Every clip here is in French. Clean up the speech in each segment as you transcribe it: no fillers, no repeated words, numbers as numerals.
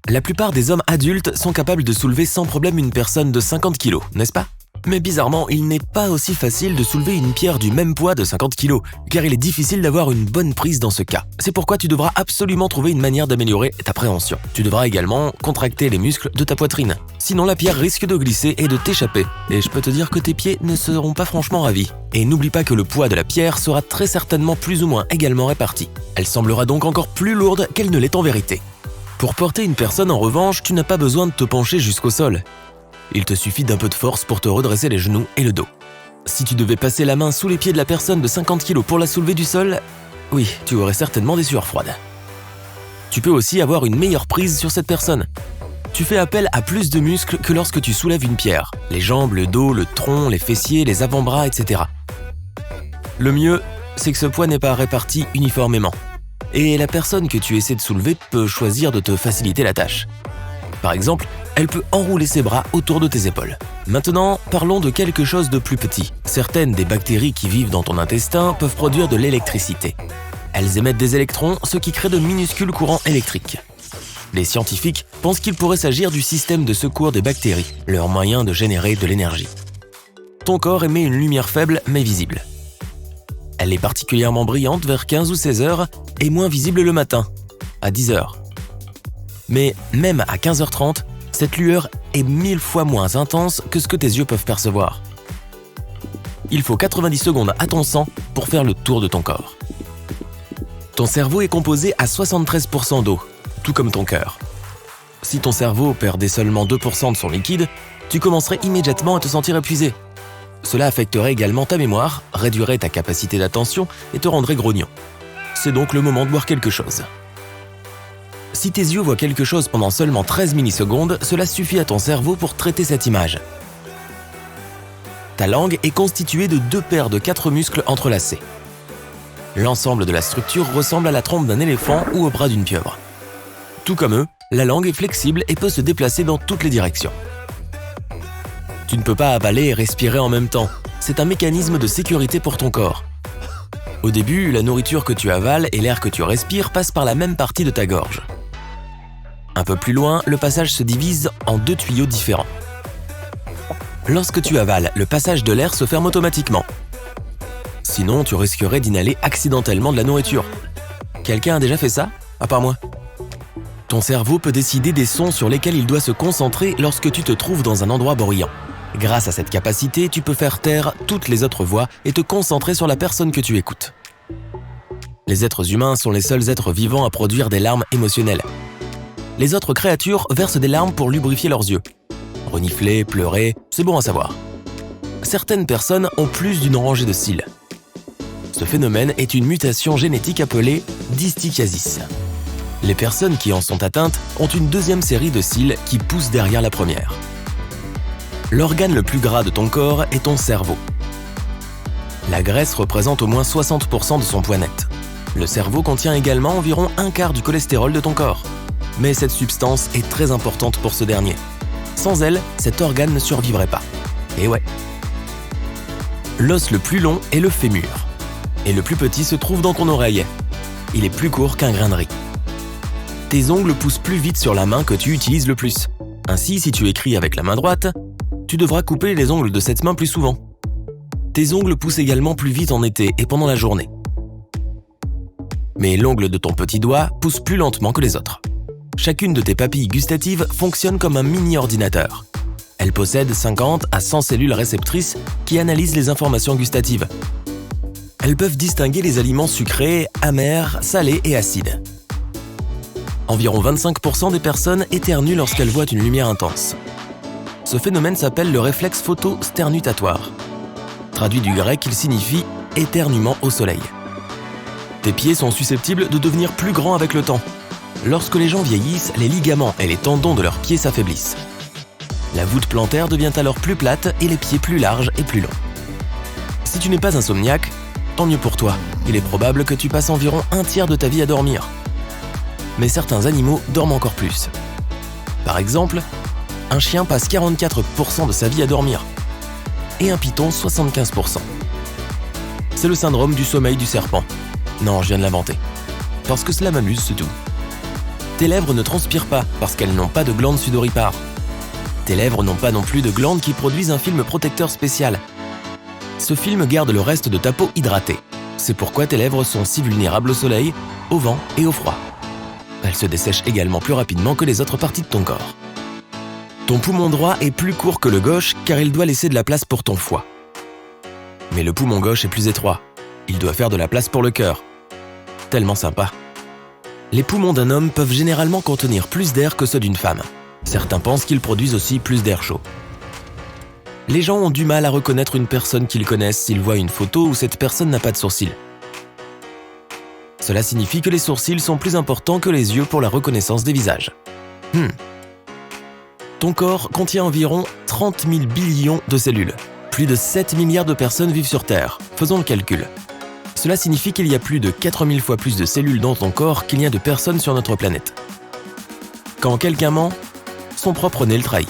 La plupart des hommes adultes sont capables de soulever sans problème une personne de 50 kg, n'est-ce pas? Mais bizarrement, il n'est pas aussi facile de soulever une pierre du même poids de 50 kg, car il est difficile d'avoir une bonne prise dans ce cas. C'est pourquoi tu devras absolument trouver une manière d'améliorer ta préhension. Tu devras également contracter les muscles de ta poitrine. Sinon, la pierre risque de glisser et de t'échapper. Et je peux te dire que tes pieds ne seront pas franchement ravis. Et n'oublie pas que le poids de la pierre sera très certainement plus ou moins également réparti. Elle semblera donc encore plus lourde qu'elle ne l'est en vérité. Pour porter une personne, en revanche, tu n'as pas besoin de te pencher jusqu'au sol. Il te suffit d'un peu de force pour te redresser les genoux et le dos. Si tu devais passer la main sous les pieds de la personne de 50 kg pour la soulever du sol, oui, tu aurais certainement des sueurs froides. Tu peux aussi avoir une meilleure prise sur cette personne. Tu fais appel à plus de muscles que lorsque tu soulèves une pierre. Les jambes, le dos, le tronc, les fessiers, les avant-bras, etc. Le mieux, c'est que ce poids n'est pas réparti uniformément. Et la personne que tu essaies de soulever peut choisir de te faciliter la tâche. Par exemple, elle peut enrouler ses bras autour de tes épaules. Maintenant, parlons de quelque chose de plus petit. Certaines des bactéries qui vivent dans ton intestin peuvent produire de l'électricité. Elles émettent des électrons, ce qui crée de minuscules courants électriques. Les scientifiques pensent qu'il pourrait s'agir du système de secours des bactéries, leur moyen de générer de l'énergie. Ton corps émet une lumière faible mais visible. Elle est particulièrement brillante vers 15 ou 16 heures et moins visible le matin, à 10 heures. Mais même à 15h30, cette lueur est 1000 fois moins intense que ce que tes yeux peuvent percevoir. Il faut 90 secondes à ton sang pour faire le tour de ton corps. Ton cerveau est composé à 73% d'eau, tout comme ton cœur. Si ton cerveau perdait seulement 2% de son liquide, tu commencerais immédiatement à te sentir épuisé. Cela affecterait également ta mémoire, réduirait ta capacité d'attention et te rendrait grognon. C'est donc le moment de boire quelque chose. Si tes yeux voient quelque chose pendant seulement 13 millisecondes, cela suffit à ton cerveau pour traiter cette image. Ta langue est constituée de 2 paires de 4 muscles entrelacés. L'ensemble de la structure ressemble à la trompe d'un éléphant ou au bras d'une pieuvre. Tout comme eux, la langue est flexible et peut se déplacer dans toutes les directions. Tu ne peux pas avaler et respirer en même temps. C'est un mécanisme de sécurité pour ton corps. Au début, la nourriture que tu avales et l'air que tu respires passent par la même partie de ta gorge. Un peu plus loin, le passage se divise en 2 tuyaux différents. Lorsque tu avales, le passage de l'air se ferme automatiquement. Sinon, tu risquerais d'inhaler accidentellement de la nourriture. Quelqu'un a déjà fait ça, à part moi? Ton cerveau peut décider des sons sur lesquels il doit se concentrer lorsque tu te trouves dans un endroit bruyant. Grâce à cette capacité, tu peux faire taire toutes les autres voix et te concentrer sur la personne que tu écoutes. Les êtres humains sont les seuls êtres vivants à produire des larmes émotionnelles. Les autres créatures versent des larmes pour lubrifier leurs yeux. Renifler, pleurer, c'est bon à savoir. Certaines personnes ont plus d'une rangée de cils. Ce phénomène est une mutation génétique appelée distichiasis. Les personnes qui en sont atteintes ont une deuxième série de cils qui poussent derrière la première. L'organe le plus gras de ton corps est ton cerveau. La graisse représente au moins 60% de son poids net. Le cerveau contient également environ un quart du cholestérol de ton corps. Mais cette substance est très importante pour ce dernier. Sans elle, cet organe ne survivrait pas. Et ouais. L'os le plus long est le fémur. Et le plus petit se trouve dans ton oreille. Il est plus court qu'un grain de riz. Tes ongles poussent plus vite sur la main que tu utilises le plus. Ainsi, si tu écris avec la main droite, tu devras couper les ongles de cette main plus souvent. Tes ongles poussent également plus vite en été et pendant la journée. Mais l'ongle de ton petit doigt pousse plus lentement que les autres. Chacune de tes papilles gustatives fonctionne comme un mini-ordinateur. Elle possède 50 à 100 cellules réceptrices qui analysent les informations gustatives. Elles peuvent distinguer les aliments sucrés, amers, salés et acides. Environ 25% des personnes éternuent lorsqu'elles voient une lumière intense. Ce phénomène s'appelle le réflexe photosternutatoire. Traduit du grec, il signifie « éternuement au soleil ». Tes pieds sont susceptibles de devenir plus grands avec le temps. Lorsque les gens vieillissent, les ligaments et les tendons de leurs pieds s'affaiblissent. La voûte plantaire devient alors plus plate et les pieds plus larges et plus longs. Si tu n'es pas insomniaque, tant mieux pour toi. Il est probable que tu passes environ un tiers de ta vie à dormir. Mais certains animaux dorment encore plus. Par exemple, un chien passe 44% de sa vie à dormir et un python 75%. C'est le syndrome du sommeil du serpent. Non, je viens de l'inventer. Parce que cela m'amuse, c'est tout. Tes lèvres ne transpirent pas parce qu'elles n'ont pas de glandes sudoripares. Tes lèvres n'ont pas non plus de glandes qui produisent un film protecteur spécial. Ce film garde le reste de ta peau hydratée. C'est pourquoi tes lèvres sont si vulnérables au soleil, au vent et au froid. Elles se dessèchent également plus rapidement que les autres parties de ton corps. Ton poumon droit est plus court que le gauche car il doit laisser de la place pour ton foie. Mais le poumon gauche est plus étroit. Il doit faire de la place pour le cœur. Tellement sympa. Les poumons d'un homme peuvent généralement contenir plus d'air que ceux d'une femme. Certains pensent qu'ils produisent aussi plus d'air chaud. Les gens ont du mal à reconnaître une personne qu'ils connaissent s'ils voient une photo où cette personne n'a pas de sourcils. Cela signifie que les sourcils sont plus importants que les yeux pour la reconnaissance des visages. Ton corps contient environ 30 000 billions de cellules. Plus de 7 milliards de personnes vivent sur Terre. Faisons le calcul. Cela signifie qu'il y a plus de 4000 fois plus de cellules dans ton corps qu'il n'y a de personnes sur notre planète. Quand quelqu'un ment, son propre nez le trahit.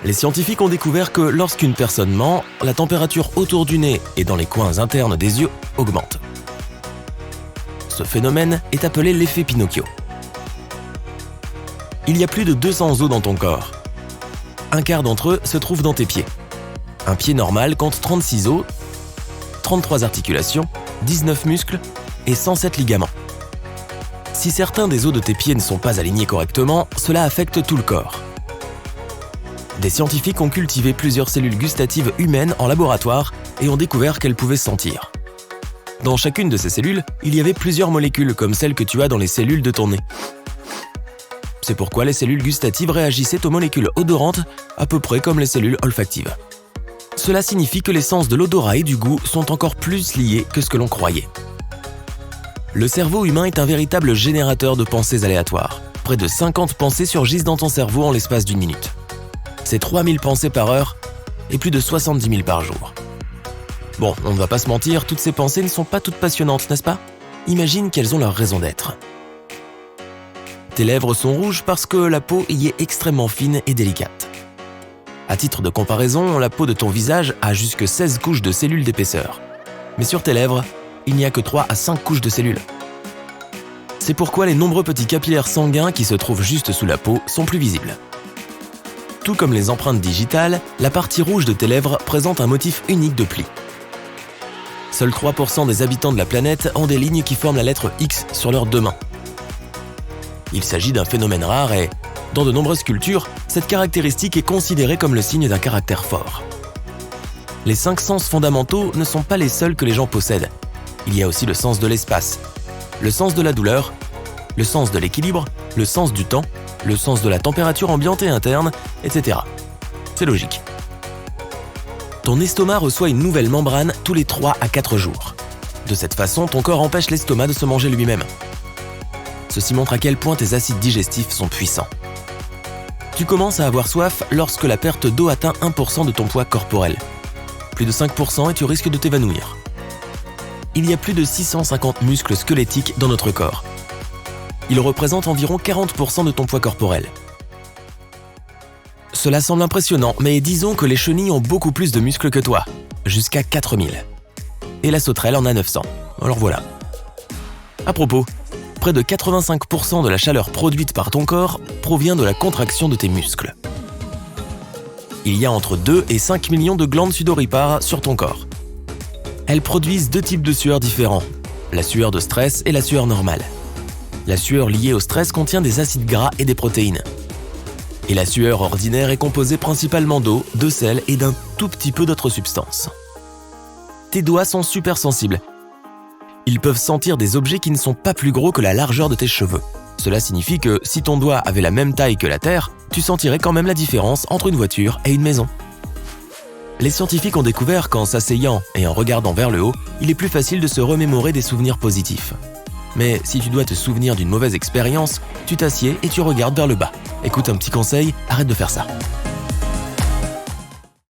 Les scientifiques ont découvert que lorsqu'une personne ment, la température autour du nez et dans les coins internes des yeux augmente. Ce phénomène est appelé l'effet Pinocchio. Il y a plus de 200 os dans ton corps. Un quart d'entre eux se trouve dans tes pieds. Un pied normal compte 36 os, 33 articulations, 19 muscles et 107 ligaments. Si certains des os de tes pieds ne sont pas alignés correctement, cela affecte tout le corps. Des scientifiques ont cultivé plusieurs cellules gustatives humaines en laboratoire et ont découvert qu'elles pouvaient sentir. Dans chacune de ces cellules, il y avait plusieurs molécules comme celles que tu as dans les cellules de ton nez. C'est pourquoi les cellules gustatives réagissaient aux molécules odorantes à peu près comme les cellules olfactives. Cela signifie que les sens de l'odorat et du goût sont encore plus liés que ce que l'on croyait. Le cerveau humain est un véritable générateur de pensées aléatoires. Près de 50 pensées surgissent dans ton cerveau en l'espace d'une minute. C'est 3000 pensées par heure et plus de 70 000 par jour. Bon, on ne va pas se mentir, toutes ces pensées ne sont pas toutes passionnantes, n'est-ce pas? Imagine qu'elles ont leur raison d'être. Tes lèvres sont rouges parce que la peau y est extrêmement fine et délicate. À titre de comparaison, la peau de ton visage a jusque 16 couches de cellules d'épaisseur. Mais sur tes lèvres, il n'y a que 3 à 5 couches de cellules. C'est pourquoi les nombreux petits capillaires sanguins qui se trouvent juste sous la peau sont plus visibles. Tout comme les empreintes digitales, la partie rouge de tes lèvres présente un motif unique de plis. Seuls 3% des habitants de la planète ont des lignes qui forment la lettre X sur leurs deux mains. Il s'agit d'un phénomène rare et, dans de nombreuses cultures, cette caractéristique est considérée comme le signe d'un caractère fort. Les 5 sens fondamentaux ne sont pas les seuls que les gens possèdent. Il y a aussi le sens de l'espace, le sens de la douleur, le sens de l'équilibre, le sens du temps, le sens de la température ambiante et interne, etc. C'est logique. Ton estomac reçoit une nouvelle membrane tous les 3 à 4 jours. De cette façon, ton corps empêche l'estomac de se manger lui-même. Ceci montre à quel point tes acides digestifs sont puissants. Tu commences à avoir soif lorsque la perte d'eau atteint 1% de ton poids corporel. Plus de 5% et tu risques de t'évanouir. Il y a plus de 650 muscles squelettiques dans notre corps. Ils représentent environ 40% de ton poids corporel. Cela semble impressionnant, mais disons que les chenilles ont beaucoup plus de muscles que toi, jusqu'à 4000. Et la sauterelle en a 900. Alors voilà. À propos, près de 85% de la chaleur produite par ton corps provient de la contraction de tes muscles. Il y a entre 2 et 5 millions de glandes sudoripares sur ton corps. Elles produisent 2 types de sueur différents, la sueur de stress et la sueur normale. La sueur liée au stress contient des acides gras et des protéines. Et la sueur ordinaire est composée principalement d'eau, de sel et d'un tout petit peu d'autres substances. Tes doigts sont super sensibles. Ils peuvent sentir des objets qui ne sont pas plus gros que la largeur de tes cheveux. Cela signifie que si ton doigt avait la même taille que la Terre, tu sentirais quand même la différence entre une voiture et une maison. Les scientifiques ont découvert qu'en s'asseyant et en regardant vers le haut, il est plus facile de se remémorer des souvenirs positifs. Mais si tu dois te souvenir d'une mauvaise expérience, tu t'assieds et tu regardes vers le bas. Écoute un petit conseil, arrête de faire ça.